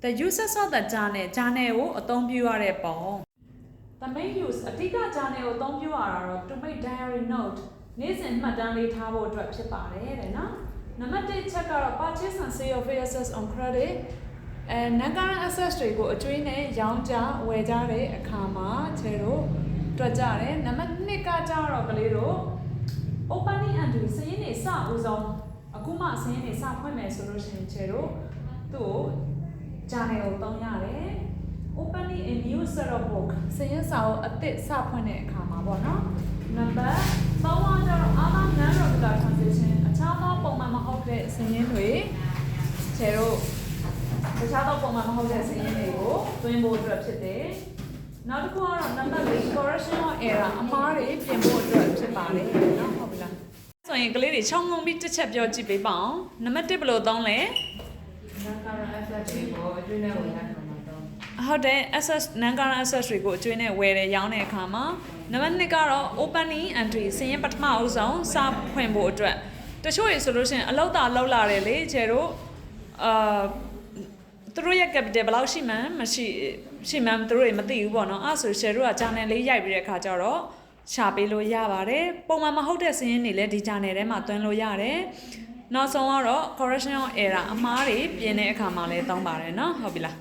The users of the channel ကိုအသုံးပြုရတဲ့ပုံ The main use အဓိက channel ကိုအသုံးပြုရတာတော့ to make diary note နေ့စဉ်မှတ်တမ်းလေးထားဖို့အတွက်ဖြစ်ပါတယ်တဲ့နော်နံပါတ်1ချက်ကတော့ purchase and sale of assets on credit non-current assets တွေကိုအကျွေးနဲ့ရောင်းချဝယ်ကြတဲ့အခါမှာခြေတို့တွက်ကြတယ်နံပါတ်2ကကြတော့ကလေးတို့ opening entry စရင်းနေစဦးဆုံးအခုမှစရင်းနေစဖွင့်မယ်ဆိုလို့ရှိရင်ခြေတို့သူ့ကို channel ကိုသုံးရတယ် opening a new set of book စရင်းစာကိုအသစ်စဖွင့်တဲ့အခါမှာပေါ့နော်နံပါတ်3ကကြတော့ other non-regular transaction အခြားသောပုံမှန်မဟုတ်တဲ့စရင်းတွေခြေတို့တခြားသောပုံမှန်မဟုတ်တဲ့စရင်းတွေကိုသွင်းဖို့အတွက်ဖြစ်တယ်နောက်တစ်ခုကတော့နံပါတ်4 correctional error အမှားတွေပြင်ဖို့အတွက်ဖြစ်ပါတယ်နော်ဟုတ်ပြီလားဆိုရင်ကလေးတွေချောင်းငုံပြီးတစ်ချက်ပြောကြည့်ပေးပါအောင်နံပါတ်1ဘယ်လိုသုံးလဲ non-current assets တွေကိုအကျွေးနဲ့ဝယ်ရခါမှာတော့ဟုတ်တယ် assets non-current assets တွေကိုအကျွေးနဲ့ဝယ်တယ်ရောင်းတဲ့အခါမှာနံပါတ်2ကတော့ opening entry စရင်းပထမအဦးဆုံးစဖွင့်ဖို့အတွက်တချို့ရေဆိုလို့ရှိရင်အလောက်တာလောက်လာတယ်လေကျဲတို့သူတို့ရဲ့ capital ဘယ်လောက်ရှိမှန်းမရှိမှန်းသူတို့တွေမသိဘူးပေါ့နော်အဲ့ဆို share တို့က channel လေးရိုက်ပြီးတဲ့အခါကျတော့ရှာပေးလို့ရပါတယ်ပုံမှန်မဟုတ်တဲ့စရင်းတွေလည်းဒီ channel ထဲမှာသွင်းလို့ရတယ်နောက်ဆုံးကတော့ correctional error အမှားတွေပြင်တဲ့အခါမှာလည်းသုံးပါတယ်နော်ဟုတ်ပြီလား